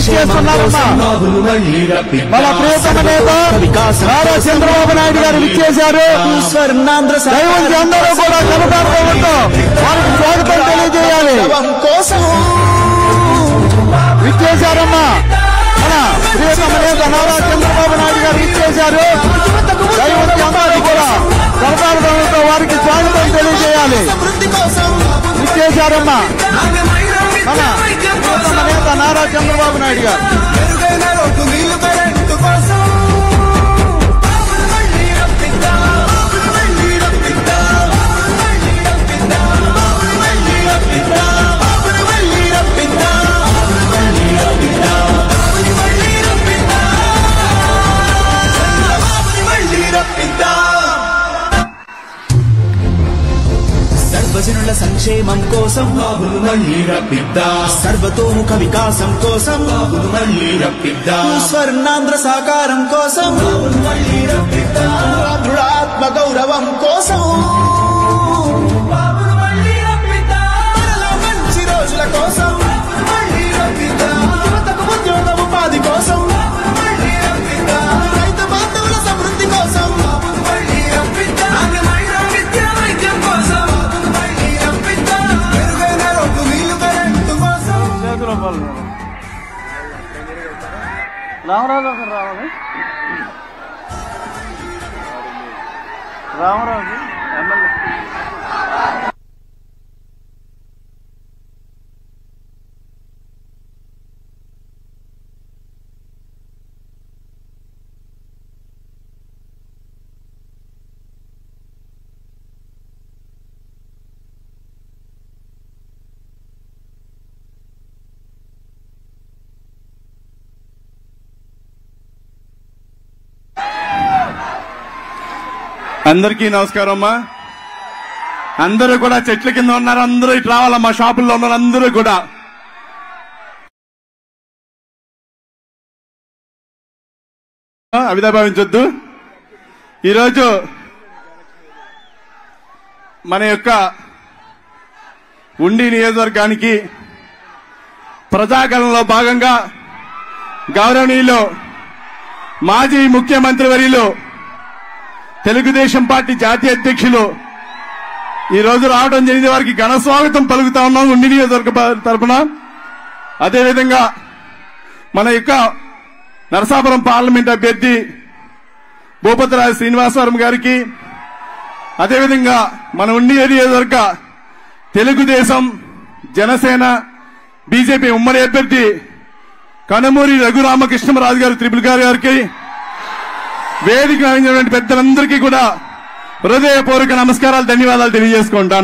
విచ్చేస్తున్నారమ్మా. మన ప్రియతమ నేత నారా చంద్రబాబు నాయుడు గారు విచ్చేశారు. దైవంతి అందరూ కూడా కనపడుతూ ఉంటాం. వారికి స్వాగతం తెలియజేయాలి. విచ్చేశారమ్మా. మన ప్రియతమ నేత నారా చంద్రబాబు నాయుడు గారు విచ్చేశారు. దైవంతి అందరూ కూడా కనపడుతూ ఉంటాం. వారికి స్వాగతం తెలియజేయాలి. విచ్చేశారమ్మా. మన ప్రియతమ నేత నారా చంద్రబాబు నాయుడు గారు. సర్వజనుల సంక్షేమం కోసం బాబును మళ్ళీ రప్పిద్దాం. సర్వతోముఖ వికాసం కోసం బాబును మళ్ళీ రప్పిద్దాం. స్వర్ణాంధ్ర సాకారం కోసం బాబును మళ్ళీ రప్పిద్దాం. ఆత్మ గౌరవం కోసం బాబును మళ్ళీ రప్పిద్దాం. మరలా మంచి రోజుల కోసం బాబును మళ్ళీ రప్పిద్దాం. యువతకు ఉద్యోగ ఉపాధి కోసం బాబును మళ్ళీ రప్పిద్దాం. రైతు బాంధవుల సమృద్ధి కోసం బాబును మళ్ళీ రప్పిద్దాం. నాణ్యమైన విద్య వైద్యం కోసం రామరాజు రావాలి. రామరాజు ఎమ్మెల్యే. అందరికీ నమస్కారం అమ్మా. అందరూ కూడా చెట్ల కింద ఉన్నారు. అందరూ ఇటు రావాలమ్మా. షాపుల్లో ఉన్నారు అందరూ కూడా. అవిధాభావించొద్దు. ఈరోజు మన యొక్క ఉండి నియోజకవర్గానికి ప్రజాగణంలో భాగంగా గౌరవనీయులు మాజీ ముఖ్యమంత్రి వర్యులు తెలుగుదేశం పార్టీ జాతీయ అధ్యక్షులు ఈ రోజు రావడం జరిగిన వారికి ఘన స్వాగతం పలుకుతా ఉన్నాం ఉండి నియోజకవర్గ తరఫున. అదేవిధంగా మన యొక్క నరసాపురం పార్లమెంట్ అభ్యర్థి భూపతిరాజు శ్రీనివాసవరం గారికి, అదేవిధంగా మన ఉండి నియోజకవర్గ తెలుగుదేశం జనసేన బీజేపీ ఉమ్మడి అభ్యర్థి కనుమూరి రఘురామకృష్ణరాజు గారు త్రిపుల్ గారికి, వేదిక అయినటువంటి పెద్దలందరికీ కూడా హృదయపూర్వక నమస్కారాలు, ధన్యవాదాలు తెలియజేసుకుంటా.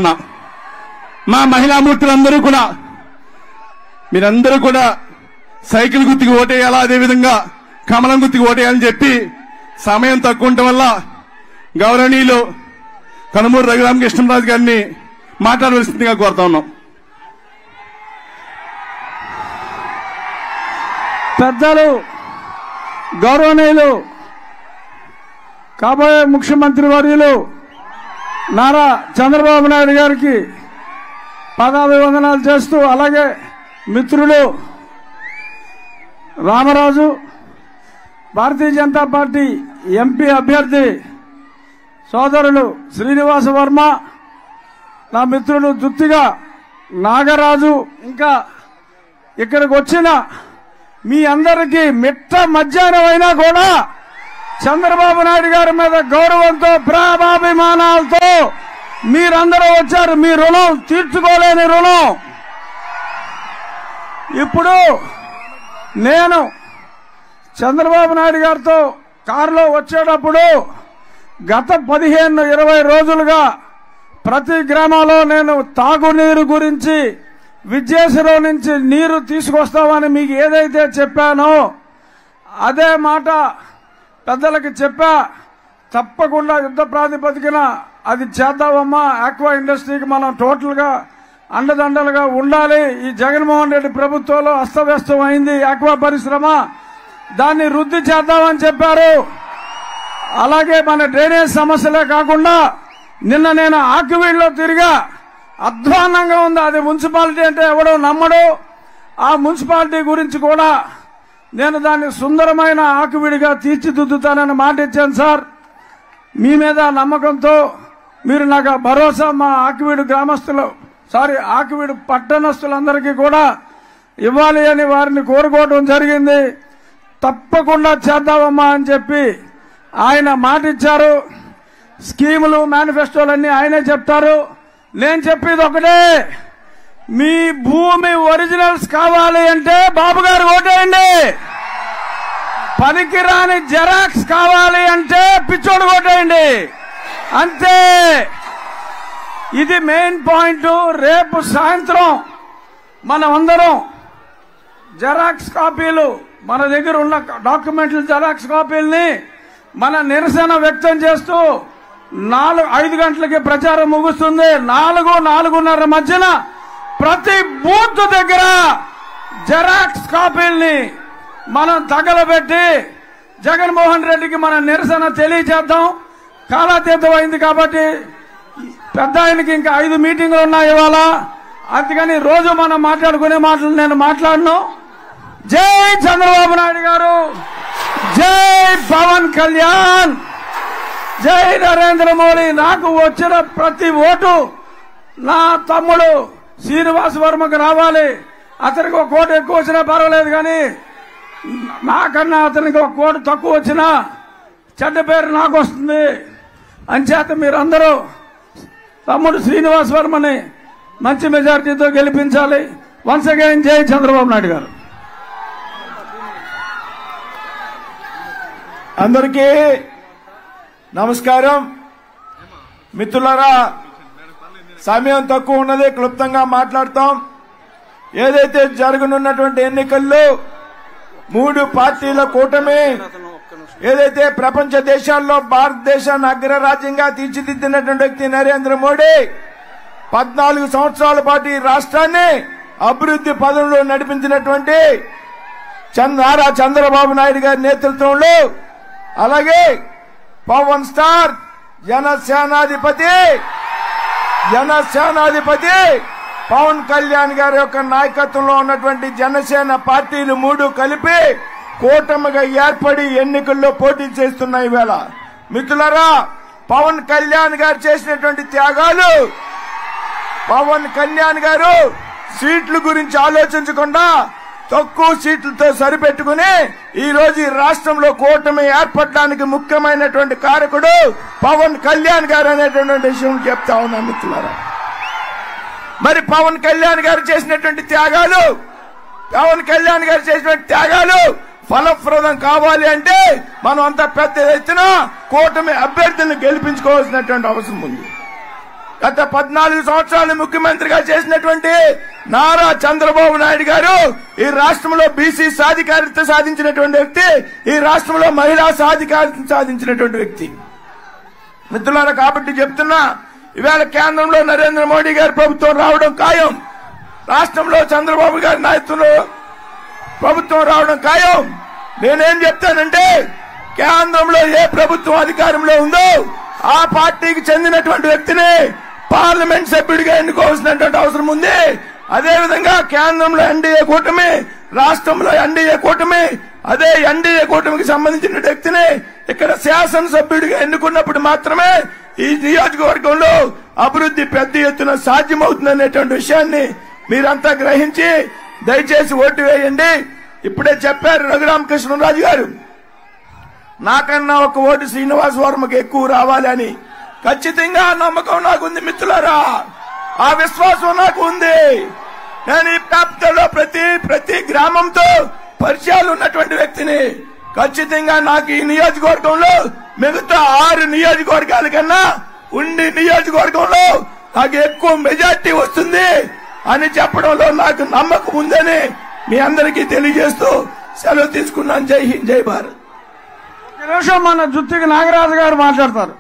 మా మహిళామూర్తులందరూ కూడా మీరందరూ కూడా సైకిల్ గుర్తుకు ఓటేయాలా, అదేవిధంగా కమలం గుర్తుకు ఓటేయాలని చెప్పి సమయం తక్కువ ఉండటం వల్ల గౌరవనీయులు కనుమూరి రఘురామకృష్ణరాజు గారిని మాట్లాడవలసిందిగా కోరుతా ఉన్నాం. పెద్దలు గౌరవనీయులు కాబోయే ముఖ్యమంత్రి వర్యులు నారా చంద్రబాబు నాయుడు గారికి పాదాభివందనాలు చేస్తూ, అలాగే మిత్రులు రామరాజు, భారతీయ జనతా పార్టీ ఎంపీ అభ్యర్థి సోదరులు శ్రీనివాస వర్మ, నా మిత్రులు జుత్తిగా నాగరాజు, ఇంకా ఇక్కడికి వచ్చిన మీ అందరికీ మిట్ట మధ్యాహ్నం అయినా కూడా చంద్రబాబు నాయుడు గారి మీద గౌరవంతో ప్రేమాభిమానాలతో మీరందరూ వచ్చారు. మీ రుణం తీర్చుకోలేని రుణం. ఇప్పుడు నేను చంద్రబాబు నాయుడు గారితో కారులో వచ్చేటప్పుడు గత 15-20 రోజులుగా ప్రతి గ్రామంలో నేను తాగునీరు గురించి విద్యాశ్రం నుంచి నీరు తీసుకొస్తామని మీకు ఏదైతే చెప్పానో అదే మాట పెద్దలకి చెప్పా. తప్పకుండా యుద్ధ ప్రాతిపదికన అది చేద్దామమ్మా. ఆక్వా ఇండస్ట్రీకి మనం టోటల్ గా అండదండలుగా ఉండాలి. ఈ జగన్మోహన్ రెడ్డి ప్రభుత్వంలో అస్తవ్యస్తం అయింది ఆక్వా పరిశ్రమ, దాన్ని వృద్ధి చేద్దామని చెప్పారు. అలాగే మన డ్రైనేజ్ సమస్యలే కాకుండా నిన్న నేను ఆకివీడులో తిరిగా, అధ్వాన్నంగా ఉంది. అది మున్సిపాలిటీ అంటే ఎవడో నమ్మడు. ఆ మున్సిపాలిటీ గురించి కూడా నేను దాన్ని సుందరమైన ఆకువిడిగా తీర్చిదిద్దుతానని మాట ఇచ్చాను సార్. మీ మీద నమ్మకంతో మీరు నాకు భరోసా మా ఆకువీడు పట్టణస్తులందరికీ కూడా ఇవ్వాలి అని వారిని కోరుకోవడం జరిగింది. తప్పకుండా చేద్దామమ్మా అని చెప్పి ఆయన మాట ఇచ్చారు. స్కీములు మేనిఫెస్టోలన్నీ ఆయనే చెప్తారు. నేను చెప్పేది ఒకటే, మీ భూమి ఒరిజినల్స్ కావాలి అంటే బాబు గారు ఓటేయండి. పనికిరాని జెరాక్స్ కావాలి అంటే పిచ్చోడు ఓటేయండి. అంతే. ఇది మెయిన్ పాయింట్. రేపు సాయంత్రం మనం అందరం జెరాక్స్ కాపీలు, మన దగ్గర ఉన్న డాక్యుమెంట్ల జెరాక్స్ కాపీల్ని మన నిరసన వ్యక్తం చేస్తూ 5 గంటలకి ప్రచారం ముగుస్తుంది. 4-4:30 మధ్యన ప్రతి బూత్ దగ్గర జెరాక్స్ కాపీల్ని మనం తగలబెట్టి జగన్మోహన్ రెడ్డికి మన నిరసన తెలియజేద్దాం. కాలాతీతం అయింది కాబట్టి పెద్ద ఆయనకి ఇంకా 5 మీటింగులు ఉన్నాయి ఇవాళ. అందుకని రోజు మనం మాట్లాడుకునే మాటలు నేను మాట్లాడను. జై చంద్రబాబు నాయుడు గారు, జై పవన్ కళ్యాణ్, జై నరేంద్ర మోడీ. నాకు వచ్చిన ప్రతి ఓటు నా తమ్ముడు శ్రీనివాస్ వర్మకు రావాలి. అతనికి ఒక కోటు ఎక్కువ వచ్చినా పర్వాలేదు, కానీ నాకన్నా అతనికి ఒక కోటు తక్కువ వచ్చినా చెడ్డ పేరు నాకు వస్తుంది. అంచేత మీరందరూ తమ్ముడు శ్రీనివాస్ వర్మని మంచి మెజారిటీతో గెలిపించాలి. వన్స్ అగైన్ జై చంద్రబాబు నాయుడు గారు. అందరికీ నమస్కారం. మిత్రులారా, సమయం తక్కువ ఉన్నది, క్లుప్తంగా మాట్లాడతాం. ఏదైతే జరగనున్నటువంటి ఎన్నికల్లో 3 పార్టీల కూటమి ఏదైతే ప్రపంచ దేశాల్లో భారతదేశాన్ని అగ్రరాజ్యంగా తీర్చిదిద్దినటువంటి వ్యక్తి నరేంద్ర మోడీ 14 సంవత్సరాల పాటు ఈ రాష్ట్రాన్ని అభివృద్ధి పదంలో నడిపించినటువంటి నారా చంద్రబాబు నాయుడు గారి నేతృత్వంలో, అలాగే పవన్ స్టార్ జనసేనాధిపతి పవన్ కళ్యాణ్ గారి యొక్క నాయకత్వంలో ఉన్నటువంటి జనసేన పార్టీలు 3 కలిపి కూటమిగా ఏర్పడి ఎన్నికల్లో పోటీ చేస్తున్నాయి. వేళ మిత్రులారా, పవన్ కళ్యాణ్ గారు చేసినటువంటి త్యాగాలు, పవన్ కళ్యాణ్ గారు సీట్ల గురించి ఆలోచించకుండా తక్కువ సీట్లతో సరిపెట్టుకుని ఈ రోజు ఈ రాష్ట్రంలో కూటమి ఏర్పడడానికి ముఖ్యమైనటువంటి కారకుడు పవన్ కళ్యాణ్ గారు అనేటువంటి విషయం చెప్తా ఉన్నా మిత్రులారా. మరి పవన్ కళ్యాణ్ గారు చేసినటువంటి త్యాగాలు ఫలప్రదం కావాలి అంటే మనం అంత పెద్ద ఎత్తున కూటమి అభ్యర్థులను గెలిపించుకోవాల్సినటువంటి అవసరం ఉంది. గత 14 సంవత్సరాలు ముఖ్యమంత్రిగా చేసినటువంటి నారా చంద్రబాబు నాయుడు గారు ఈ రాష్ట్రంలో బీసీ సాధికారిత సాధించినటువంటి వ్యక్తి, ఈ రాష్ట్రంలో మహిళా సాధికారిత సాధించినటువంటి వ్యక్తి మిత్రులారా. కాబట్టి చెప్తున్నా, ఇవాళ కేంద్రంలో నరేంద్ర మోడీ గారి ప్రభుత్వం రావడం ఖాయం, రాష్ట్రంలో చంద్రబాబు గారి నాయకత్వంలో ప్రభుత్వం రావడం ఖాయం. నేనేం చెప్తానంటే, కేంద్రంలో ఏ ప్రభుత్వం అధికారంలో ఉందో ఆ పార్టీకి చెందినటువంటి వ్యక్తిని పార్లమెంట్ సభ్యుడిగా ఎన్నుకోవాల్సినటువంటి అవసరం ఉంది. అదేవిధంగా కేంద్రంలో ఎన్డీఏ కూటమి, రాష్ట్రంలో ఎన్డీఏ కూటమి, అదే ఎన్డీఏ కూటమికి సంబంధించిన వ్యక్తిని ఇక్కడ శాసనసభ్యుడిగా ఎన్నుకున్నప్పుడు మాత్రమే ఈ నియోజకవర్గంలో అభివృద్ధి పెద్ద ఎత్తున సాధ్యమవుతుందనేటువంటి విషయాన్ని మీరంతా గ్రహించి దయచేసి ఓటు వేయండి. ఇప్పుడే చెప్పారు రఘురామకృష్ణరాజు గారు, నాకన్నా ఒక ఓటు శ్రీనివాస్ వర్మకి ఎక్కువ రావాలి అని. ఖచ్చితంగా నమ్మకం నాకుంది మిత్రులారా, ఆ విశ్వాసం నాకు ఉంది. నేను ఈ ప్రాంతంలో ప్రతి గ్రామంతో పరిచయాలు ఉన్నటువంటి వ్యక్తిని. ఖచ్చితంగా నాకు ఈ నియోజకవర్గంలో మిగతా 6 నియోజకవర్గాల కన్నా ఉండి నియోజకవర్గంలో నాకు ఎక్కువ మెజార్టీ వస్తుంది అని చెప్పడంలో నాకు నమ్మకం ఉందని మీ అందరికీ తెలియజేస్తూ సెలవు తీసుకున్నాను. జై హింద్, జై భారత్. నిమిషం మన జుత్తికి నాగరాజు గారు మాట్లాడతారు.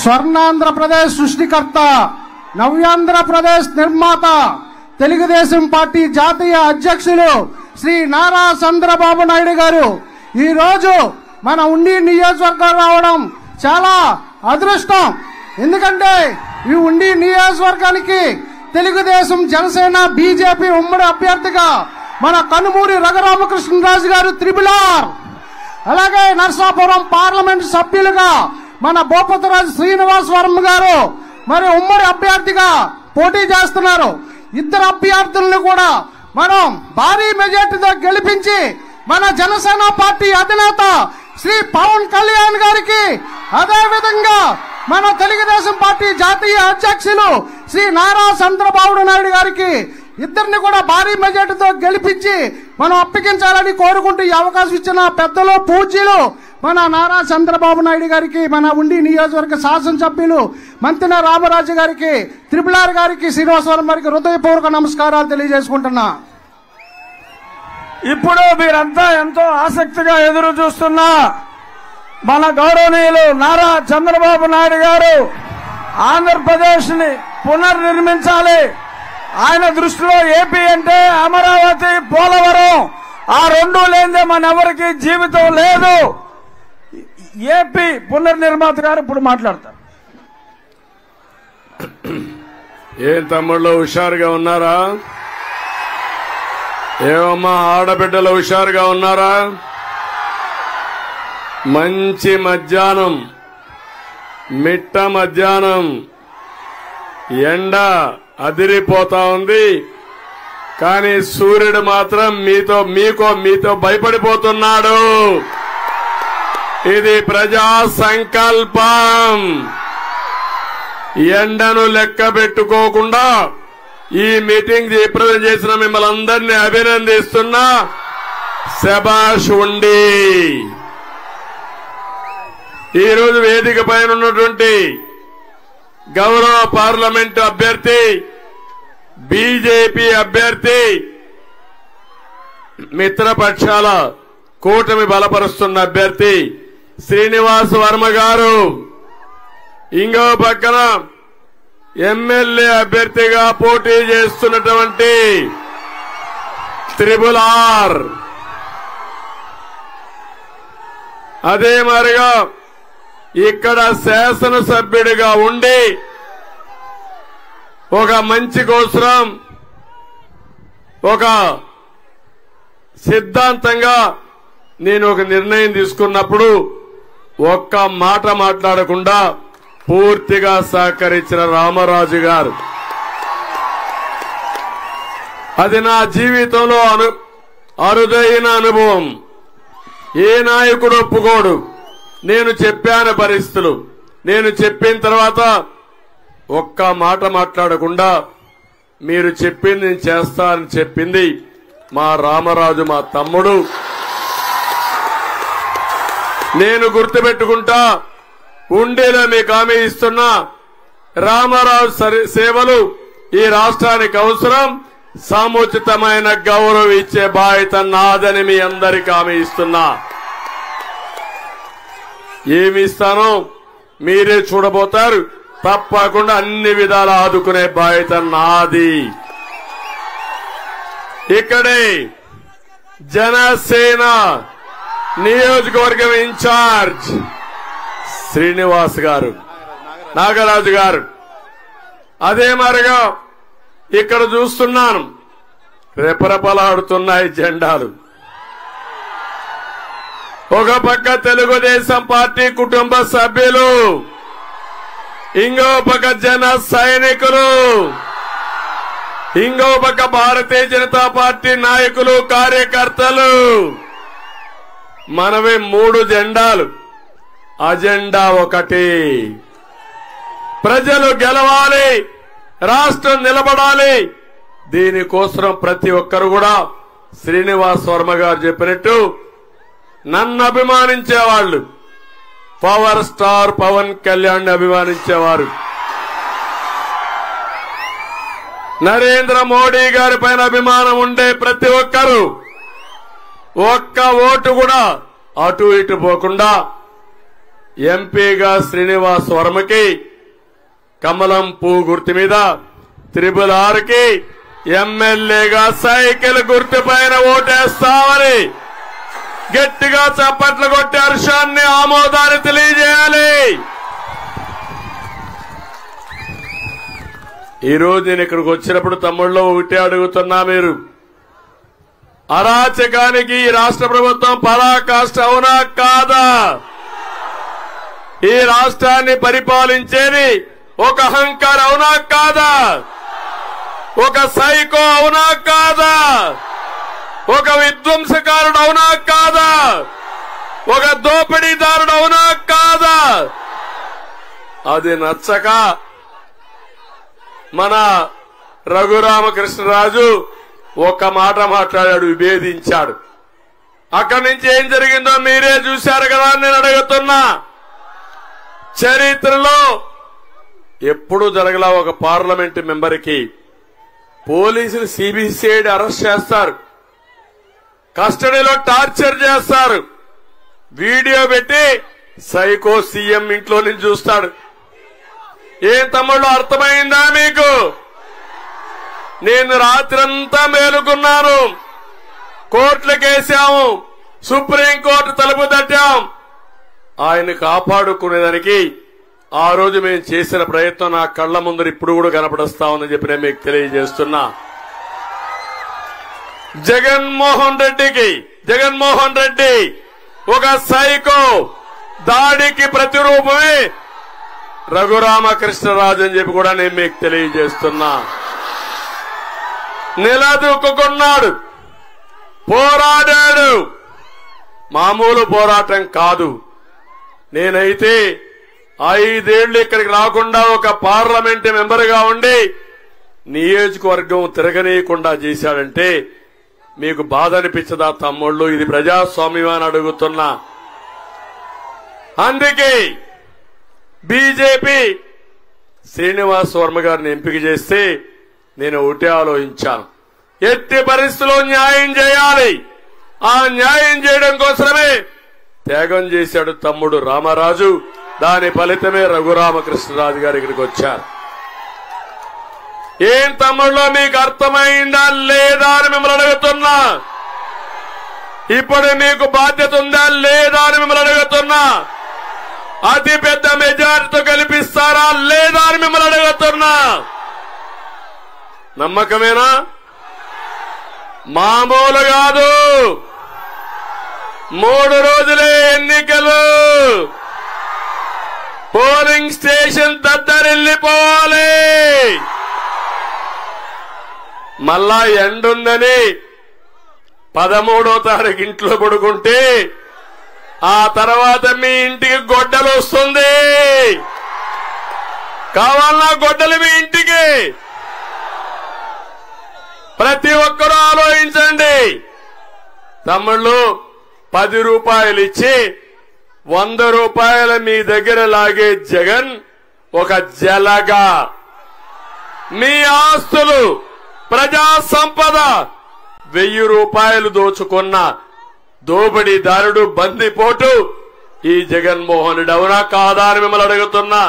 స్వర్ణాంధ్రప్రదేశ్ సృష్టికర్త, నవ్యాంధ్రప్రదేశ్ నిర్మాత, తెలుగుదేశం పార్టీ జాతీయ అధ్యక్షులు శ్రీ నారా చంద్రబాబు నాయుడు గారు ఈ రోజు మన ఉండి నియోజకవర్గం రావడం చాలా అదృష్టం. ఎందుకంటే ఈ ఉండి నియోజకవర్గానికి తెలుగుదేశం, జనసేన, బీజేపీ ఉమ్మడి అభ్యర్థిగా మన కనుమూరి రఘురామకృష్ణరాజు గారు త్రిపులార్, అలాగే నర్సాపురం పార్లమెంట్ సభ్యులుగా మన భూపతిరాజు శ్రీనివాస్ వర్మ గారు మరి ఉమ్మడి అభ్యర్థిగా పోటీ చేస్తున్నారు. ఇద్దరు అభ్యర్థులను కూడా మనం భారీ మెజార్టీతో గెలిపించి మన జనసేన పార్టీ అధినేత శ్రీ పవన్ కళ్యాణ్ గారికి, అదే విధంగా మన తెలుగుదేశం పార్టీ జాతీయ అధ్యక్షులు శ్రీ నారా చంద్రబాబు నాయుడు గారికి ఇద్దరిని కూడా భారీ మెజార్టీతో గెలిపించి మనం అప్పగించాలని కోరుకుంటూ ఈ అవకాశం ఇచ్చిన పెద్దలు, పూజ్యులు మన నారా చంద్రబాబు నాయుడు గారికి, మన ఉండి నియోజకవర్గ శాసనసభ్యులు మంత్రి రామరాజు గారికి, త్రిపులార్ గారికి, శ్రీనివాసవరం గారికి హృదయపూర్వక నమస్కారాలు తెలియజేసుకుంటున్నా. ఇప్పుడు మీరంతా ఎంతో ఆసక్తిగా ఎదురు చూస్తున్న మన గౌరవనీయులు నారా చంద్రబాబు నాయుడు గారు ఆంధ్రప్రదేశ్ ని పునర్నిర్మించాలి. ఆయన దృష్టిలో ఏపీ అంటే అమరావతి, పోలవరం, ఆ రెండు లేదే మన ఎవరికి జీవితం లేదు. ఏపీ పునర్నిర్మాత గారు ఇప్పుడు మాట్లాడతారు. ఏం తమ్ముళ్ళు హుషారుగా ఉన్నారా? ఏమమ్మా ఆడబిడ్డలు హుషారుగా ఉన్నారా? మంచి మధ్యాహ్నం, మిట్ట మధ్యాహ్నం, ఎండ అదిరిపోతా ఉంది. కానీ సూర్యుడు మాత్రం మీతో భయపడిపోతున్నాడు. ఇది ప్రజా సంకల్పం. ఎండను లెక్క పెట్టుకోకుండా ఈ మీటింగ్ జయప్రదం చేసిన మిమ్మల్ని అందరినీ అభినందిస్తున్నా. శభాష్ ఉండి. ఈరోజు వేదిక పైన ఉన్నటువంటి గౌరవ పార్లమెంటు అభ్యర్థి, బీజేపీ అభ్యర్థి, మిత్రపక్షాల కూటమి బలపరుస్తున్న అభ్యర్థి శ్రీనివాస్ వర్మ గారు, ఇంకో పక్కన ఎమ్మెల్యే అభ్యర్థిగా పోటీ చేస్తున్నటువంటి త్రిపులార్, అదే మరిగా ఇక్కడ శాసనసభ్యుడిగా ఉండి ఒక మంచి కోసం ఒక సిద్ధాంతంగా నేను ఒక నిర్ణయం తీసుకున్నప్పుడు ఒక్క మాట మాట్లాడకుండా పూర్తిగా సహకరించిన రామరాజు గారు, అది నా జీవితంలో అరుదైన అనుభవం. ఏ నాయకుడు ఒప్పుకోడు. నేను చెప్పాను పరిస్థితులు, నేను చెప్పిన తర్వాత ఒక్క మాట మాట్లాడకుండా మీరు చెప్పింది నేను చేస్తా అని చెప్పింది మా రామరాజు, మా తమ్ముడు. నేను గుర్తుపెట్టుకుంటా. ఉండేలా మీకు హామీ ఇస్తున్నా. రామరాజు సేవలు ఈ రాష్ట్రానికి అవసరం. సముచితమైన గౌరవం ఇచ్చే బాధ్యత నాదని మీ అందరికీ హామీ ఇస్తున్నా. ఏమి ఇస్తానో మీరే చూడబోతారు. తప్పకుండా అన్ని విధాలా ఆదుకునే బాధ్యత నాది. ఇక్కడే జనసేన నియోజకవర్గం ఇన్ఛార్జ్ శ్రీనివాస్ గారు, నాగరాజు గారు, అదే మరిగా ఇక్కడ చూస్తున్నాను రెపరెపలాడుతున్నాయి జెండాలు. ఒక పక్క తెలుగుదేశం పార్టీ కుటుంబ సభ్యులు, ఇంకో పక్క జన సైనికులు, ఇంకో పక్క భారతీయ జనతా పార్టీ నాయకులు, కార్యకర్తలు. మనవి 3 జెండాలు, అజెండా ఒకటి. ప్రజలు గెలవాలి, రాష్ట్రం నిలబడాలి. దీనికోసం ప్రతి ఒక్కరు కూడా శ్రీనివాస్ వర్మ గారు చెప్పినట్టు నన్ను అభిమానించేవాళ్లు పవర్ స్టార్ పవన్ కళ్యాణ్ అభిమానించేవారు, నరేంద్ర మోడీ గారి పైన అభిమానం ఉండే ప్రతి ఒక్కరు ఒక్క ఓటు కూడా అటు ఇటు పోకుండా ఎంపీగా శ్రీనివాస్ వర్మకి కమలం పువ్వు గుర్తు మీద, త్రిపులార్కి ఎమ్మెల్యేగా సైకిల్ గుర్తు పైన ఓటేస్తామని గట్టిగా చప్పట్లు కొట్టి హర్షాన్ని, ఆమోదాన్ని తెలియజేయాలి. ఈరోజు నేను ఇక్కడికి వచ్చినప్పుడు తమ్ముళ్ళు ఒకటే అడుగుతున్నా, మీరు అరాచకానికి ఈ రాష్ట్ర ప్రభుత్వం పరాకాష్ట అవునా కాదా? ఈ రాష్ట్రాన్ని పరిపాలించేది ఒక అహంకారం అవునా కాదా? ఒక సైకో అవునా కాదా? ఒక విధ్వంసకారుడు అవునా కాదా? ఒక దోపిడీదారుడు అవునా కాదా? అది నచ్చక మన రఘురామకృష్ణరాజు ఒక మాట మాట్లాడాడు, విభేదించాడు. అక్కడి నుంచి ఏం జరిగిందో మీరే చూశారు కదా. నేను అడుగుతున్నా, చరిత్రలో ఎప్పుడూ జరగల ఒక పార్లమెంటు మెంబర్కి పోలీసులు సిబిసిఐడి అరెస్ట్ చేస్తారు, కస్టడీలో టార్చర్ చేస్తారు, వీడియో పెట్టి సైకో సీఎం ఇంట్లో నుంచి చూస్తాడు. ఏం తమ్ముళ్ళు అర్థమైందా మీకు? నేను రాత్రంతా మేలుకున్నాను, కోర్టులకేసాము, సుప్రీంకోర్టు తలుపు తట్టాం. ఆయన కాపాడుకునేదానికి ఆ రోజు మేము చేసిన ప్రయత్నం నా కళ్ల ముందర ఇప్పుడు కూడా కనపడస్తా ఉందని చెప్పి నేను మీకు తెలియజేస్తున్నా. జగన్మోహన్ రెడ్డి ఒక సైకో, దాడికి ప్రతిరూపమే రఘురామకృష్ణరాజు అని చెప్పి కూడా నేను మీకు తెలియజేస్తున్నా. నిలదొక్కున్నాడు, పోరాడాడు, మామూలు పోరాటం కాదు. నేనైతే 5 ఏళ్లు ఇక్కడికి రాకుండా ఒక పార్లమెంటు మెంబర్గా ఉండి నియోజకవర్గం తిరగనీయకుండా చేశాడంటే మీకు బాధ అనిపించదా తమ్ముళ్ళు? ఇది ప్రజాస్వామ్యం అని అడుగుతున్నా. అందుకే బీజేపీ శ్రీనివాస్ వర్మ గారిని ఎంపిక చేస్తే నేను ఒకటే ఆలోచించాను, ఎట్టి పరిస్థితుల్లో న్యాయం చేయాలి. ఆ న్యాయం చేయడం కోసమే త్యాగం చేశాడు తమ్ముడు రామరాజు. దాని ఫలితమే రఘురామకృష్ణరాజు గారు ఇక్కడికి వచ్చారు. ఏం తమ్ముళ్ళో మీకు అర్థమైందా లేదా అని మిమ్మల్ని అడుగుతున్నా. ఇప్పుడు మీకు బాధ్యత ఉందా లేదా అని మిమ్మల్ని అడుగుతున్నా. అతి పెద్ద మెజారిటీతో గెలిపిస్తారా లేదా అని మిమ్మల్ని అడుగుతున్నా. నమ్మకమేనా? మామూలు కాదు. 3 రోజులే ఎన్నికలు, పోలింగ్ స్టేషన్ దద్దరిల్లిపోవాలి. మళ్ళా ఎండుందని 13వ తారీఖు ఇంట్లో పడుకుంటే ఆ తర్వాత మీ ఇంటికి గొడ్డలు వస్తుంది. కావాలన్నా గొడ్డలు మీ ఇంటికి. ప్రతి ఒక్కరూ ఆలోచించండి. తమ్ముళ్ళు 10 రూపాయలు ఇచ్చి 100 రూపాయలు మీ దగ్గర లాగే జగన్ ఒక జలగా మీ ఆస్తులు, ప్రజా సంపద 1000 రూపాయలు దోచుకున్న దోపిడీదారుడు, బందిపోటు ఈ జగన్మోహన్ రెడ్డి అవునా కాదా అని మిమ్మల్ని అడుగుతున్నా.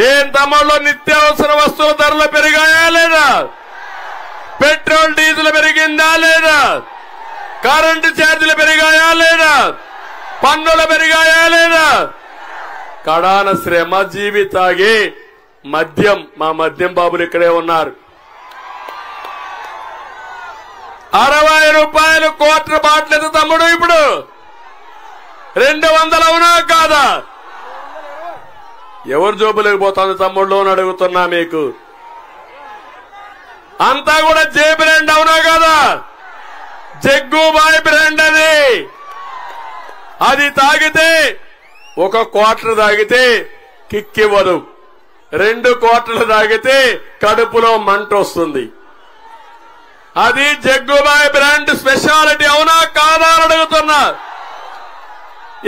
ఏం తమ్ముళ్ళు నిత్యావసర వస్తువుల ధరలు పెరిగాయా లేదా? పెట్రోల్ డీజిల్ పెరిగిందా లేదా? కరెంటు ఛార్జీలు పెరిగాయా లేదా? పన్నులు పెరిగాయా లేదా? కడాన శ్రమజీవి తాగే మద్యం, మా మద్యం బాబులు ఇక్కడే ఉన్నారు. 60 రూపాయలు క్వార్టర్ బాటిల్ ఎంత తమ్ముడు? ఇప్పుడు 200 అవునా కాదా? ఎవరు జోబులకు పోతుంది తమ్ముళ్ళు అని అడుగుతున్నా మీకు. అంతా కూడా జే బ్రాండ్ అవునా కాదా? జగ్గుబాయ్ బ్రాండ్ అది తాగితే 1 క్వార్టర్ తాగితే కిక్కివ్వదు, 2 క్వార్టర్లు తాగితే కడుపులో మంట వస్తుంది. అది జగ్గుబాయ్ బ్రాండ్ స్పెషాలిటీ అవునా కాదా అని అడుగుతున్నా.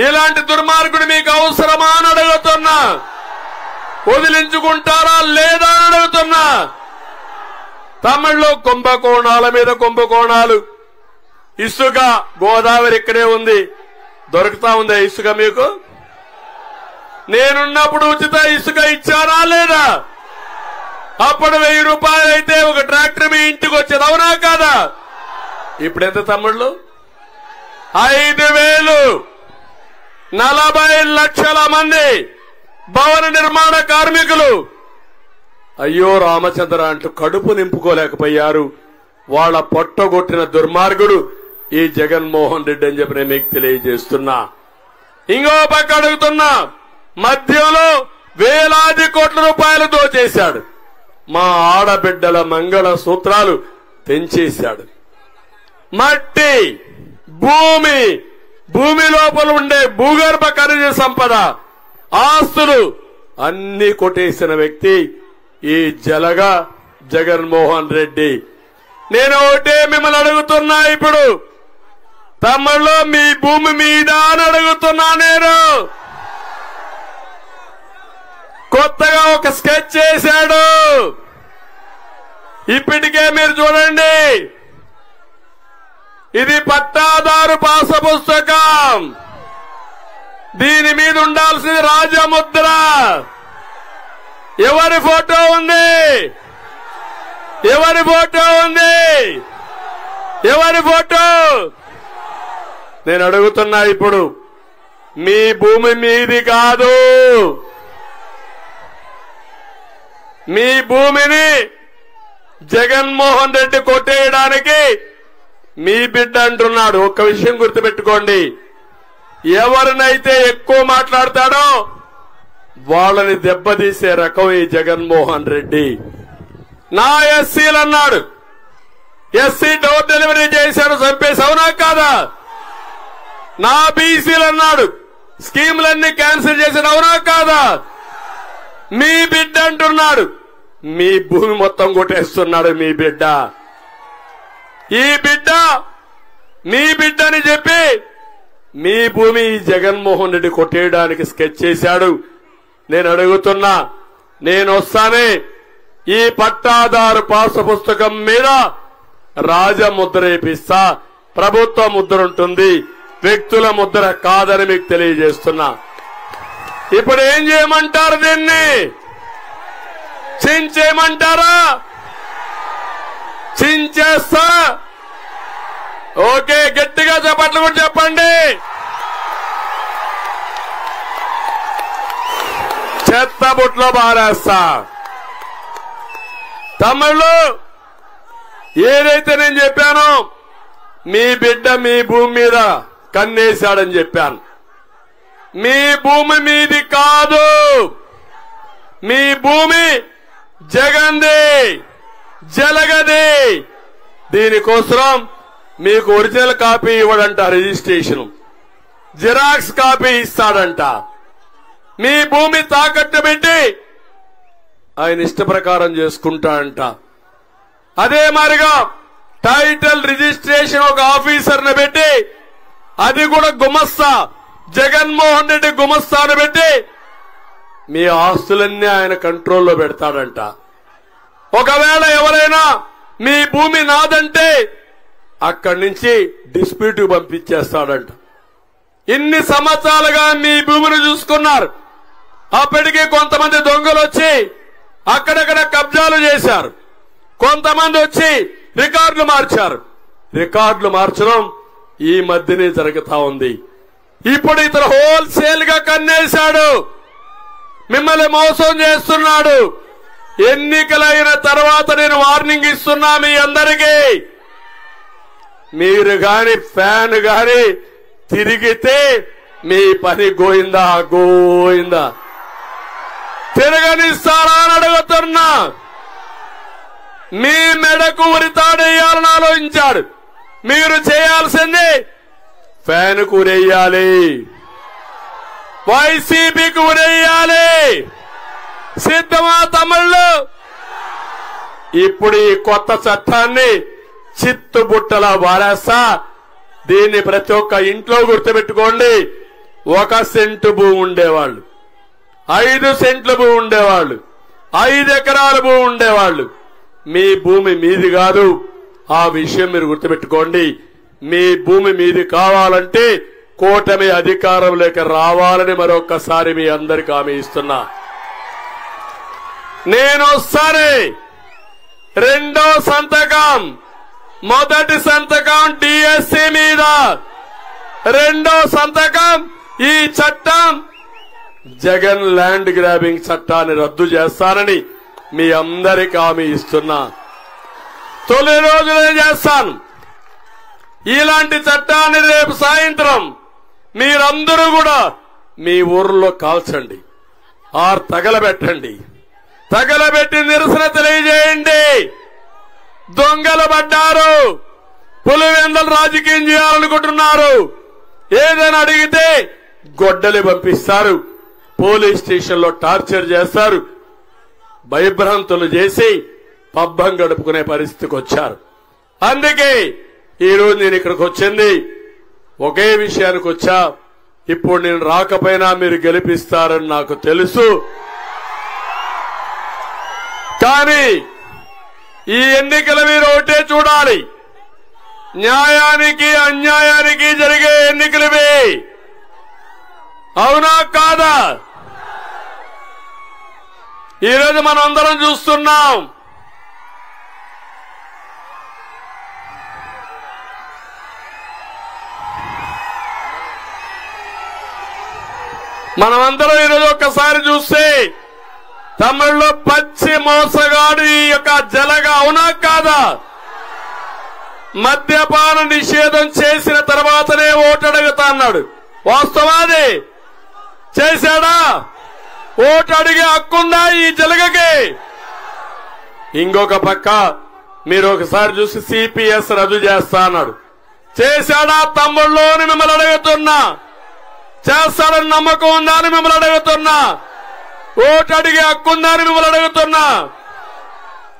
ఇలాంటి దుర్మార్గుడు మీకు అవసరమా అని అడుగుతున్నా. వదిలించుకుంటారా లేదా అని అడుగుతున్నా. తమిళ్లో కుంభకోణాల మీద కుంభకోణాలు. ఇసుక గోదావరి ఇక్కడే ఉంది, దొరుకుతా ఉందా ఇసుక మీకు? నేనున్నప్పుడు ఉచిత ఇసుక ఇచ్చారా లేదా? అప్పుడు 1000 రూపాయలు అయితే ఒక ట్రాక్టర్ మీ ఇంటికి వచ్చేది అవునా కాదా? ఇప్పుడు ఎంత తమ్ముళ్ళు? 5000. 40 లక్షల మంది భవన నిర్మాణ కార్మికులు అయ్యో రామచంద్ర అంటూ కడుపు నింపుకోలేకపోయారు. వాళ్ళ పొట్టగొట్టిన దుర్మార్గుడు ఈ జగన్మోహన్ రెడ్డి అని చెప్పి నేను మీకు తెలియజేస్తున్నా. ఇంకో పక్క అడుగుతున్నా, మధ్యలో వేలాది కోట్ల రూపాయలు దోచేశాడు. మా ఆడబిడ్డల మంగళ సూత్రాలు తెంచేశాడు. మట్టి, భూమి లోపల ఉండే భూగర్భ ఖనిజ సంపద, ఆస్తులు అన్ని కొట్టేసిన వ్యక్తి ఈ జలగా జగన్మోహన్ రెడ్డి. నేను ఒకటే మిమ్మల్ని అడుగుతున్నా, ఇప్పుడు తమ్ముళ్ళు మీ భూమి మీద అని అడుగుతున్నా. నేను కొత్తగా ఒక స్కెచ్ చేశాడు. ఇప్పటికే మీరు చూడండి, ఇది పట్టాదారు పాస పుస్తకం. దీని మీద ఉండాల్సింది రాజముద్ర. ఎవరి ఫోటో ఉంది? ఎవరి ఫోటో ఉంది? ఎవరి ఫోటో? నేను అడుగుతున్నా, ఇప్పుడు మీ భూమి మీది కాదు. మీ భూమిని జగన్మోహన్ రెడ్డి కొట్టేయడానికి మీ బిడ్డ అంటున్నాడు. ఒక్క విషయం గుర్తుపెట్టుకోండి, ఎవరినైతే ఎక్కువ మాట్లాడతాడో వాళ్ళని దెబ్బతీసే రకం ఈ జగన్మోహన్ రెడ్డి. నా ఎస్సీలు అన్నాడు, ఎస్సీ డోర్ డెలివరీ చేశారు, చంపేసి, అవునా కాదా? నా బీసీలు అన్నాడు, స్కీములన్నీ క్యాన్సిల్ చేశారు, అవునా కాదా? మీ బిడ్డ అంటున్నాడు, మీ భూమి మొత్తం కొట్టేస్తున్నాడు మీ బిడ్డ. ఈ బిడ్డ మీ బిడ్డ అని చెప్పి మీ భూమి జగన్మోహన్ రెడ్డి కొట్టేయడానికి స్కెచ్ చేశాడు. నేను అడుగుతున్నా, నేను వస్తానే ఈ పట్టాదారు పాస్ పుస్తకం మీద రాజముద్ర వేపిస్తా. ప్రభుత్వ ముద్ర ఉంటుంది, వ్యక్తుల ముద్ర కాదని మీకు తెలియజేస్తున్నా. ఇప్పుడు ఏం చేయమంటారు? దీన్ని చించేయమంటారా? చించేస్తా. ఓకే, గట్టిగా చెప్పట్లు కూడా చెప్పండి. చెత్త బుట్లో బారేస్తా. తమిళ్ళు ఏదైతే నేను చెప్పానో, మీ బిడ్డ మీ భూమి మీద కన్నేశాడని చెప్పాను. మీ భూమి మీది కాదు, మీ భూమి జగన్ది, జలగది. దీనికోసం మీకు ఒరిజినల్ కాపీ ఇవ్వడంట, రిజిస్ట్రేషన్ జిరాక్స్ కాపీ ఇస్తాడంట. మీ భూమి తాకట్టు పెట్టి ఆయన ఇష్ట ప్రకారం చేసుకుంటాడంట. అదే మారిగా టైటిల్ రిజిస్ట్రేషన్ ఒక ఆఫీసర్ని పెట్టి, అది కూడా గుమస్తా, జగన్మోహన్ రెడ్డి గుమస్తాను పెట్టి మీ ఆస్తులన్నీ ఆయన కంట్రోల్లో పెడతాడంట. ఒకవేళ ఎవరైనా మీ భూమి నాదంటే అక్కడి నుంచి డిస్ప్యూట్ పంపించేస్తాడంట. ఇన్ని సంవత్సరాలుగా మీ భూమిని చూసుకున్నారు. అప్పటికే కొంతమంది దొంగలు వచ్చి అక్కడక్కడ కబ్జాలు చేశారు. కొంతమంది వచ్చి రికార్డులు మార్చారు. రికార్డులు మార్చడం ఈ మధ్యనే జరుగుతా ఉంది. ఇప్పుడు ఇతను హోల్సేల్ గా కన్నేశాడు, మిమ్మల్ని మోసం చేస్తున్నాడు. ఎన్నికలైన తర్వాత నేను వార్నింగ్ ఇస్తున్నా మీ అందరికీ, మీరు గాని ఫ్యాన్ గాని తిరిగితే మీ పని గోయిందా గోయిందా. తిరగనిస్తారా అని అడుగుతున్నా. మీ మెడకు ఉరితాడేయాలని ఆలోచించాడు. మీరు చేయాల్సింది ఫ్యాన్కు ఉరేయాలి, వైసీపీకి ఉరేయాలి. సిద్ధమా తమిళ్ళు? ఇప్పుడు ఈ కొత్త చట్టాన్ని చిత్తుబుట్టలా వారేస్తా. దీన్ని ప్రతి ఒక్క ఇంట్లో గుర్తుపెట్టుకోండి. 1 సెంటు భూమి ఉండేవాళ్ళు, 5 సెంట్ల భూమి ఉండేవాళ్ళు, 5 ఎకరాల భూమి ఉండేవాళ్ళు. మీ భూమి మీది కాదు, ఆ విషయం మీరు గుర్తుపెట్టుకోండి. మీ భూమి మీది కావాలంటే కూటమి అధికారంలోకి రావాలని మరొక్కసారి మీ అందరికీ హామీ ఇస్తున్నా. నేను సరే రెండో సంతకం, మొదటి సంతకం డిఎస్సి మీద, రెండో సంతకం ఈ చట్టం జగన్ ల్యాండ్ గ్రాబింగ్ చట్టాన్ని రద్దు చేస్తానని మీ అందరికి హామీ ఇస్తున్నా. తొలి రోజులే చేస్తాను. ఇలాంటి చట్టాన్ని రేపు సాయంత్రం మీరందరూ కూడా మీ ఊర్లో కాల్చండి, తగలబెట్టండి. తగలబెట్టి నిరసన తెలియజేయండి. దొంగలు పడ్డారు, పులివెందలు రాజకీయం చేయాలనుకుంటున్నారు. ఏదైనా అడిగితే గొడ్డలి పంపిస్తారు, పోలీస్ స్టేషన్లో టార్చర్ చేస్తారు, భయభ్రాంతులు చేసి పబ్బం గడుపుకునే పరిస్థితికి వచ్చారు. అందుకే ఈరోజు నేను ఇక్కడికి వచ్చింది ఒకే విషయానికి వచ్చా. ఇప్పుడు నేను రాకపోయినా మీరు గెలిపిస్తారని నాకు తెలుసు. కానీ ఈ ఎన్నికలు మీరు ఒకటే చూడాలి, న్యాయానికి అన్యాయానికి జరిగే ఎన్నికలవి. అవునా కాదా? ఈరోజు మనం అందరం చూస్తున్నాం. మనమందరం ఈరోజు ఒక్కసారి చూస్తే తమిళలో పచ్చి మోసగాడు ఈ యొక్క జలగా. అవునా కాదా? మద్యపాన నిషేధం చేసిన తర్వాతనే ఓటు అడుగుతా అన్నాడు. వాస్తవాది చేశాడా? ఓటు అడిగే హక్కుందా ఈ జలగకి? ఇంకొక పక్క మీరు ఒకసారి చూసి సిపిఎస్ రద్దు చేస్తా అన్నాడు. చేశాడా తమ్ముళ్ళు అని మిమ్మల్ని అడుగుతున్నా. చేస్తాడని నమ్మకం ఉందా అని మిమ్మల్ని అడుగుతున్నా. ఓటు అడిగే హక్కుందా అని మిమ్మల్ని అడుగుతున్నా.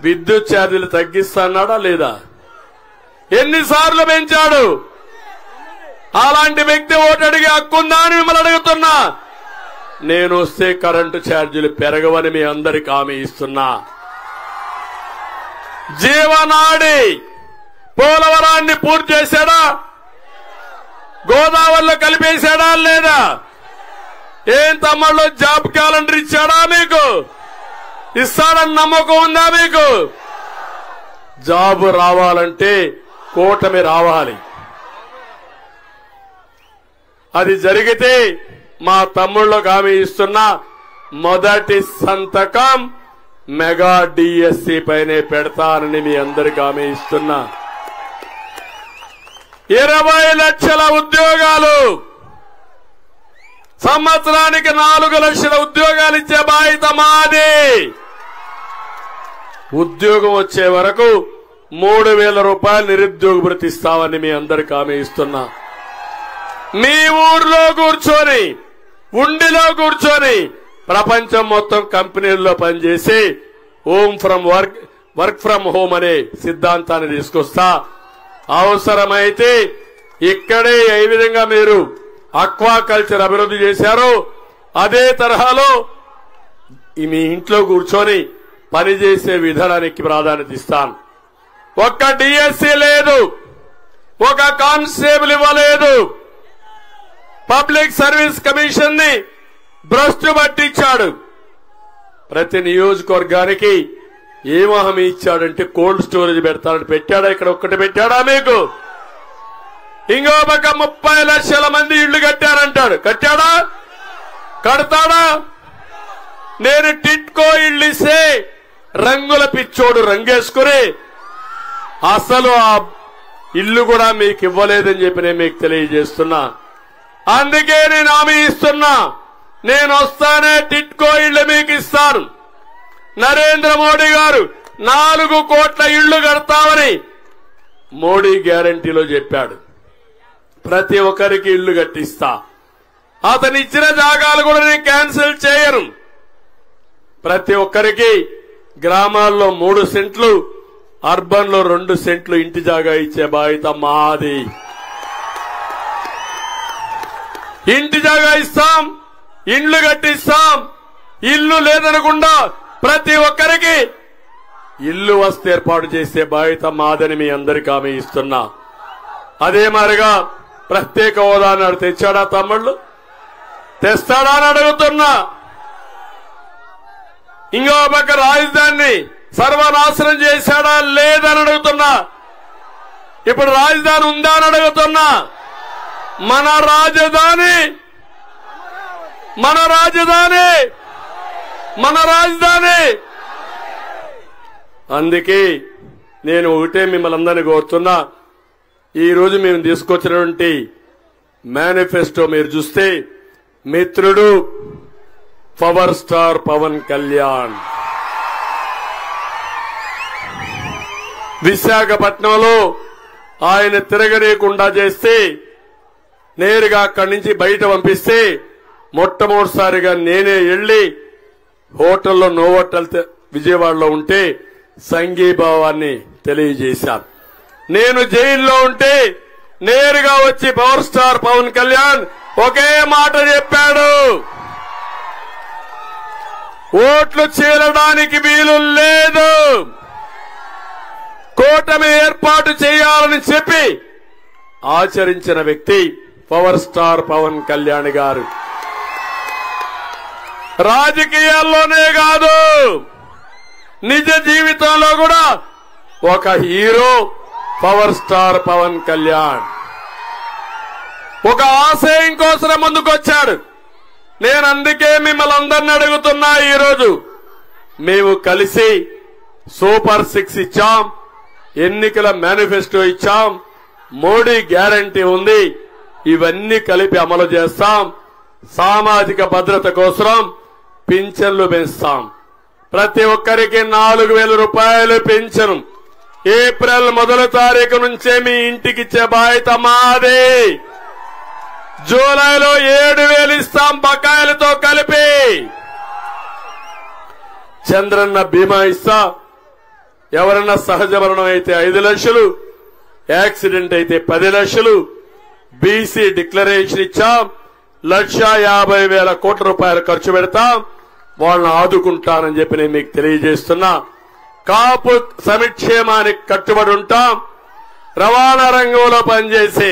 విద్యుత్ ఛార్జీలు తగ్గిస్తాడా లేదా? ఎన్నిసార్లు పెంచాడు? అలాంటి వ్యక్తి ఓటు అడిగే హక్కుందా అని మిమ్మల్ని అడుగుతున్నా. నేను వస్తే కరెంటు ఛార్జీలు పెరగవని మీ అందరికి హామీ ఇస్తున్నా. జీవనాడి పోలవరాన్ని పూర్తి చేశాడా? గోదావరిలో కలిపేశాడా లేదా? ఏం తమ్ముళ్ళు జాబ్ క్యాలెండర్ ఇచ్చాడా మీకు? ఇస్తాడని నమ్మకం ఉందా మీకు? జాబు రావాలంటే కూటమి రావాలి. అది జరిగితే మా తమ్ముళ్ళకు హామీ ఇస్తున్నా, మొదటి సంతకం మెగా డిఎస్సి పైనే పెడతానని మీ అందరికి హామీ ఇస్తున్నా. 20 లక్షల ఉద్యోగాలు, సంవత్సరానికి 4 లక్షల ఉద్యోగాలు ఇచ్చే బాధ్యత మాది. ఉద్యోగం వచ్చే వరకు 3,000 రూపాయలు నిరుద్యోగ భృతి ఇస్తామని మీ అందరికి హామీ ఇస్తున్నా. మీ ఊర్లో కూర్చొని, ఉండిలో కూర్చొని ప్రపంచం మొత్తం కంపెనీల్లో పనిచేసి వర్క్ ఫ్రం హోమ్ అనే సిద్ధాంతాన్ని తీసుకొస్తా. అవసరమైతే ఇక్కడే ఏ విధంగా మీరు అక్వాకల్చర్ అభివృద్ధి చేశారో అదే తరహాలో మీ ఇంట్లో కూర్చొని పనిచేసే విధానానికి ప్రాధాన్యత ఇస్తాను. ఒక్క డిఎస్సీ లేదు, ఒక కానిస్టేబుల్ ఇవ్వలేదు. పబ్లిక్ సర్వీస్ కమిషన్ ని భ్రష్టు పట్టించాడు. ప్రతి నియోజకవర్గానికి ఏం హామీ ఇచ్చాడంటే కోల్డ్ స్టోరేజ్ పెడతాడని పెట్టాడా? ఇక్కడ ఒక్కటి పెట్టాడా మీకు? ఇంకో పక్క 30 లక్షల మంది ఇళ్లు కట్టారంటాడు. కట్టాడా? కడతాడా? నేను టిట్కో ఇళ్లు ఇస్తే రంగుల పిచ్చోడు రంగేసుకుని అసలు ఆ ఇల్లు కూడా మీకు ఇవ్వలేదని చెప్పి నేను మీకు తెలియజేస్తున్నా. అందుకే నేను హామీ ఇస్తున్నా, నేను వస్తానే టిట్కో ఇళ్లు మీకు ఇస్తాను. నరేంద్ర మోడీ గారు 4 కోట్ల ఇళ్లు కడతామని మోడీ గ్యారంటీలో చెప్పాడు. ప్రతి ఒక్కరికి ఇళ్లు కట్టిస్తా. అతను ఇచ్చిన జాగాలు కూడా నేను క్యాన్సిల్ చేయను. ప్రతి ఒక్కరికి గ్రామాల్లో 3 సెంట్లు, అర్బన్ లో 2 సెంట్లు ఇంటి జాగా ఇచ్చే బాధ్యత మాది. ఇంటి జాగా ఇస్తాం, ఇండ్లు కట్టిస్తాం. ఇల్లు లేదనకుండా ప్రతి ఒక్కరికి ఇల్లు వస్తే ఏర్పాటు చేసే బాధ్యత మాదని మీ అందరికీ హామీ ఇస్తున్నా. అదే మాదిరిగా ప్రత్యేక హోదాను తెచ్చాడా తమ్ముళ్ళు? తెస్తాడా అని అడుగుతున్నా. ఇంకో పక్క రాజధానిని సర్వనాశనం చేశాడా లేదని అడుగుతున్నా. ఇప్పుడు రాజధాని ఉందా అని అడుగుతున్నా. మన రాజధాని అందుకే నేను ఒకటే మిమ్మల్ని అందరినీ కోరుతున్నా, ఈ రోజు మేము తీసుకొచ్చినటువంటి మేనిఫెస్టో మీరు చూస్తే మిత్రుడు పవర్ స్టార్ పవన్ కళ్యాణ్ విశాఖపట్నంలో ఆయన తిరగనీయకుండా చేస్తే, నేరుగా అక్కడి నుంచి బయట పంపిస్తే మొట్టమొదటిసారిగా నేనే వెళ్లి హోటల్లో నోవోటల్ విజయవాడలో ఉంటే సంఘీభావాన్ని తెలియజేశాను. నేను జైల్లో ఉంటే నేరుగా వచ్చి పవర్ స్టార్ పవన్ కళ్యాణ్ ఒకే మాట చెప్పాడు, ఓట్లు చీలడానికి వీలు లేదు, కూటమి ఏర్పాటు చేయాలని చెప్పి ఆచరించిన వ్యక్తి పవర్ స్టార్ పవన్ కళ్యాణ్ గారు. రాజకీయాల్లోనే కాదు, నిజ జీవితంలో కూడా ఒక hero power star Pawan Kalyan. ఒక ఆశయం కోసం ముందుకొచ్చాడు. నేను అందుకే మిమ్మల్ని అందరిని అడుగుతున్నా, ఈరోజు మేము కలిసి సూపర్ 6 ఇచ్చాం, ఎన్నికల మేనిఫెస్టో ఇచ్చాం, మోడీ గ్యారంటీ ఉంది, ఇవన్నీ కలిపి అమలు చేస్తాం. సామాజిక భద్రత కోసం పింఛన్లు పెంచుతాం. ప్రతి ఒక్కరికి 4,000 రూపాయలు పింఛను ఏప్రిల్ 1వ తారీఖు నుంచే మీ ఇంటికి ఇచ్చే బాధ్యత మాదే. జూలైలో 7,000 ఇస్తాం బకాయిలతో కలిపి. చంద్రన్న బీమా ఇస్తా, ఎవరన్నా సహజ మరణం అయితే 5 లక్షలు, యాక్సిడెంట్ అయితే 10 లక్షలు, బీసీ డిక్లరేషన్ ఇచ్చాం, 1,50,000 కోట్ల రూపాయలు ఖర్చు పెడతాం, వాళ్ళని ఆదుకుంటానని చెప్పి నేను మీకు తెలియజేస్తున్నా. కాపు సంక్షేమానికి కట్టుబడి ఉంటాం. రవాణా రంగంలో పనిచేసే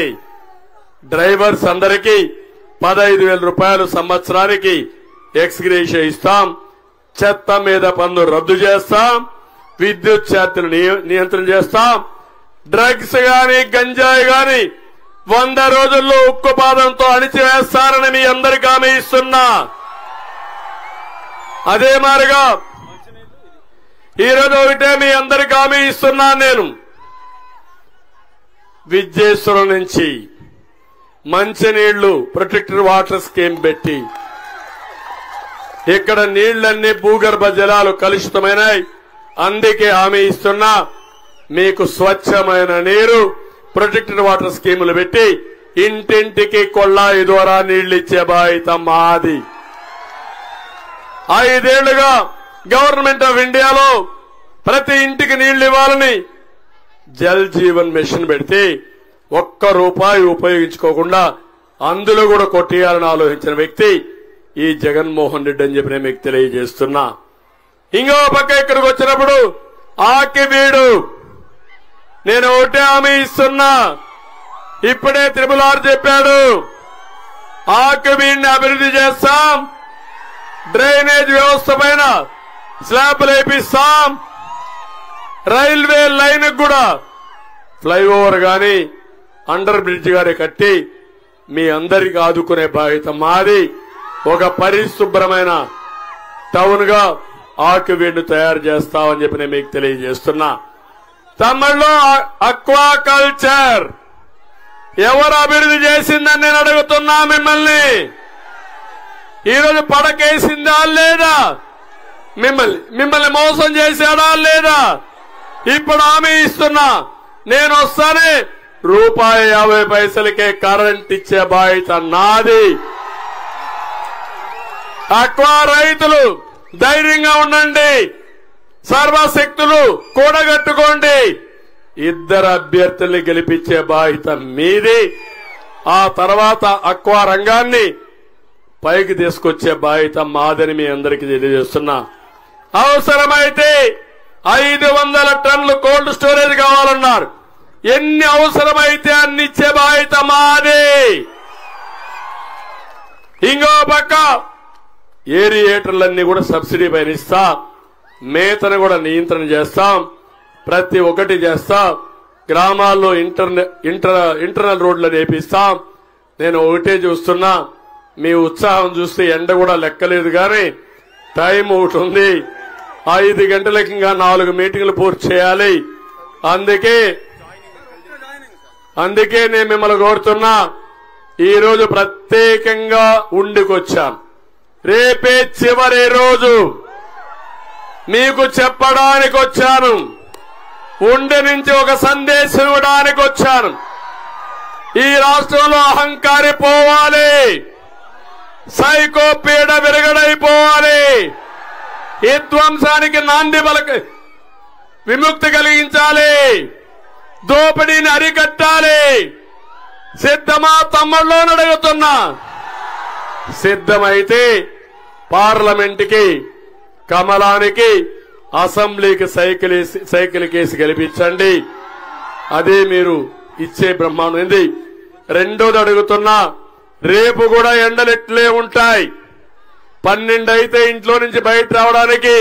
డ్రైవర్స్ అందరికీ 15,000 రూపాయలు సంవత్సరానికి ఎక్స్గ్రేషియా ఇస్తాం. చెత్త మీద పన్ను రద్దు చేస్తాం. విద్యుత్ ఛార్జీలు నియంత్రణ చేస్తాం. డ్రగ్స్ గాని గంజాయి గాని 100 రోజుల్లో ఉక్కుపాదంతో అణిచివేస్తారని మీ అందరికీ హామీ ఇస్తున్నా. అదే మాదిరిగా ఈరోజు ఒకటే మీ అందరికీ హామీ ఇస్తున్నా, నేను విద్యేశ్వరం నుంచి మంచినీళ్లు ప్రొటెక్టెడ్ వాటర్ స్కీమ్ పెట్టి ఇక్కడ నీళ్లన్నీ భూగర్భ జలాలు కలుషితమైనాయి. అందుకే హామీ ఇస్తున్నా, మీకు స్వచ్ఛమైన నీరు ప్రొటెక్టెడ్ వాటర్ స్కీములు పెట్టి ఇంటింటికి కొళ్ళాయి ద్వారా నీళ్లు ఇచ్చే బాధ్యత మాది. 5 ఏళ్లుగా గవర్నమెంట్ ఆఫ్ ఇండియాలో ప్రతి ఇంటికి నీళ్లు ఇవ్వాలని జల్ జీవన్ మిషన్ పెడితే ఒక్క రూపాయి ఉపయోగించుకోకుండా అందులో కూడా కొట్టేయాలని ఆలోచించిన వ్యక్తి ఈ జగన్మోహన్ రెడ్డి అని చెప్పి నేను మీకు తెలియజేస్తున్నా. ఇంకో పక్క ఇక్కడికి వచ్చినప్పుడు ఆకివీడు నేను ఒకటే హామీ ఇస్తున్నా, ఇప్పుడే త్రిపుల్ చెప్పాడు, ఆకివీడిని అభివృద్ధి చేస్తాం, డ్రైనేజ్ వ్యవస్థ పైన స్లాబ్లు వేపిస్తాం, రైల్వే లైన్ కూడా ఫ్లైఓవర్ గాని అండర్ బ్రిడ్జ్ గాని కట్టి మీ అందరికీ ఆదుకునే బాధ్యత మాది. ఒక పరిశుభ్రమైన టౌన్ గా ఆకివీడును తయారు చేస్తామని చెప్పి నేను మీకు తెలియజేస్తున్నా. తమిళలో అక్వా కల్చర్ ఎవరు అభివృద్ధి చేసిందని నేను అడుగుతున్నా మిమ్మల్ని. ఈరోజు పడకేసిందా లేదా? మిమ్మల్ని మోసం చేశాడా లేదా? ఇప్పుడు హామీ ఇస్తున్నా, నేను వస్తానే ₹50 కరెంట్ ఇచ్చే బాధ్యత నాది. అక్వా రైతులు ధైర్యంగా ఉండండి, సర్వశక్తులు కూడగట్టుకోండి, 2 అభ్యర్థుల్ని గెలిపించే బాధ్యత మీది. ఆ తర్వాత అక్వా రంగాన్ని పైకి తీసుకొచ్చే బాధ్యత మాదని మీ అందరికీ తెలియజేస్తున్నా. అవసరమైతే 500 టన్నులు కోల్డ్ స్టోరేజ్ కావాలన్నారు. ఎన్ని అవసరమైతే అన్ని ఇచ్చే బాధ్యత మాది. ఇంకో పక్క ఏరియేటర్లన్నీ కూడా సబ్సిడీ పైన ఇస్తా, మేతను కూడా నియంత్రణ చేస్తాం, ప్రతి ఒక్కటి చేస్తాం. గ్రామాల్లో ఇంటర్నల్ రోడ్లు వేపిస్తాం. నేను ఒకటే చూస్తున్నా, మీ ఉత్సాహం చూస్తే ఎండ కూడా లెక్కలేదు కానీ టైం ఒకటి ఉంది. 5 గంటలకి ఇంకా 4 మీటింగ్లు పూర్తి చేయాలి. అందుకే నేను మిమ్మల్ని కోరుతున్నా, ఈ రోజు ప్రత్యేకంగా ఉండికొచ్చాను. రేపే చివరి రోజు మీకు చెప్పడానికి వచ్చాను. ఉండి నుంచి ఒక సందేశం ఇవ్వడానికి వచ్చాను. ఈ రాష్ట్రంలో అహంకారి పోవాలి, సైకో పీడ విరగడైపోవాలి, విధ్వంసానికి నాంది విముక్తి కలిగించాలి, దోపిడీని అరికట్టాలి. సిద్ధమా తమ్ముళ్ళు అడుగుతున్నా? సిద్ధమైతే పార్లమెంటుకి, కమలానికి, అసెంబ్లీకి సైకిల్ కేసు గెలిపించండి. అదే మీరు ఇచ్చే బ్రహ్మాండం. రెండోది అడుగుతున్నా, రేపు కూడా ఎండలు ఎట్లే ఉంటాయి. 12 అయితే ఇంట్లో నుంచి బయట రావడానికి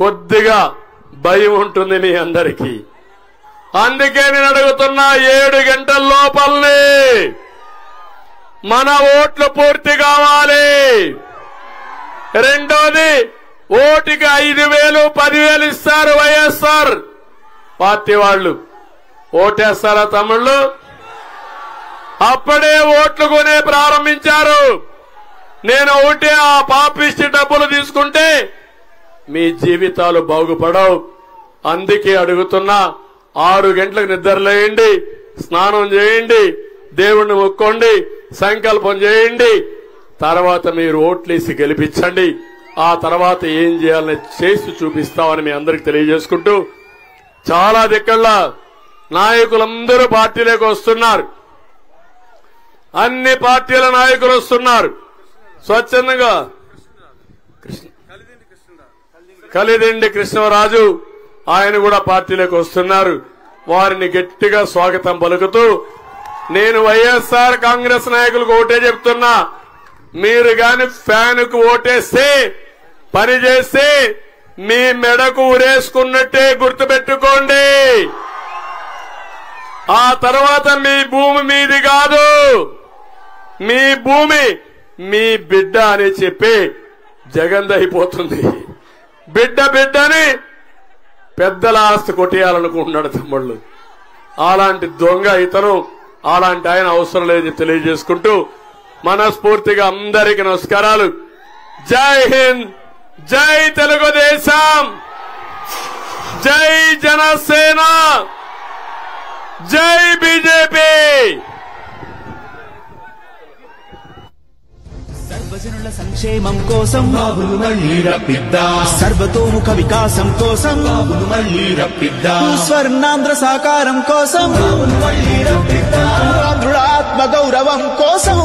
కొద్దిగా భయం ఉంటుంది మీ అందరికీ. అందుకే నేను అడుగుతున్నా, 7 గంటల లోపలనే మన ఓట్లు పూర్తి కావాలి. రెండోది, ఓటుకి 5,000, 10,000 ఇస్తారు వైఎస్ఆర్ పార్టీ వాళ్ళు. ఓటేస్తారా తమ్ముళ్ళు? అప్పుడే ఓట్లు కొనే ప్రారంభించారు. నేను ఒకటే, ఆ పాపిష్టి డబ్బులు తీసుకుంటే మీ జీవితాలు బాగుపడవు. అందుకే అడుగుతున్నా, 6 గంటలకు నిద్రలేయండి, స్నానం చేయండి, దేవుణ్ణి మొక్కోండి, సంకల్పం చేయండి. తర్వాత మీరు ఓట్లేసి గెలిపించండి. ఆ తర్వాత ఏం చేయాలని చేసి చూపిస్తామని మీ అందరికి తెలియజేసుకుంటూ, చాలా దిక్కల్లా నాయకులందరూ పార్టీలోకి వస్తున్నారు. అన్ని పార్టీల నాయకులు వస్తున్నారు స్వచ్ఛందంగా. కలిదిండి కృష్ణరాజు ఆయన కూడా పార్టీలోకి వస్తున్నారు. వారిని గట్టిగా స్వాగతం పలుకుతూ, నేను వైఎస్ఆర్ కాంగ్రెస్ నాయకులకు ఓటే చెప్తున్నా, మీరు గాని ఫ్యాన్కు ఓటేస్తే, పని చేస్తే మీ మెడకు ఉరేసుకున్నట్టే గుర్తుపెట్టుకోండి. ఆ తర్వాత మీ భూమి మీది కాదు, మీ భూమి మీ బిడ్డ అని చెప్పి జగందైపోతుంది. బిడ్డని పెద్దల ఆస్తి కొట్టేయాలనుకుంటున్నాడు తమ్ముళ్ళు. అలాంటి దొంగ ఇతను, అలాంటి ఆయన అవసరం లేదని తెలియజేసుకుంటూ మనస్ఫూర్తిగా అందరికీ నమస్కారాలు. జై హింద్, జై తెలుగుదేశం, జై జనసేన, జై బీజేపీ. సర్వజనుల సంక్షేమం కోసం బాబును మళ్ళీ రప్పిద్దా, సర్వతోముఖ వికాసం కోసం బాబును మళ్ళీ రప్పిద్దా, స్వర్ణాంధ్ర సాకారం కోసం బాబును మళ్ళీ రప్పిద్దా, ఆంధ్రుల ఆత్మ గౌరవం కోసం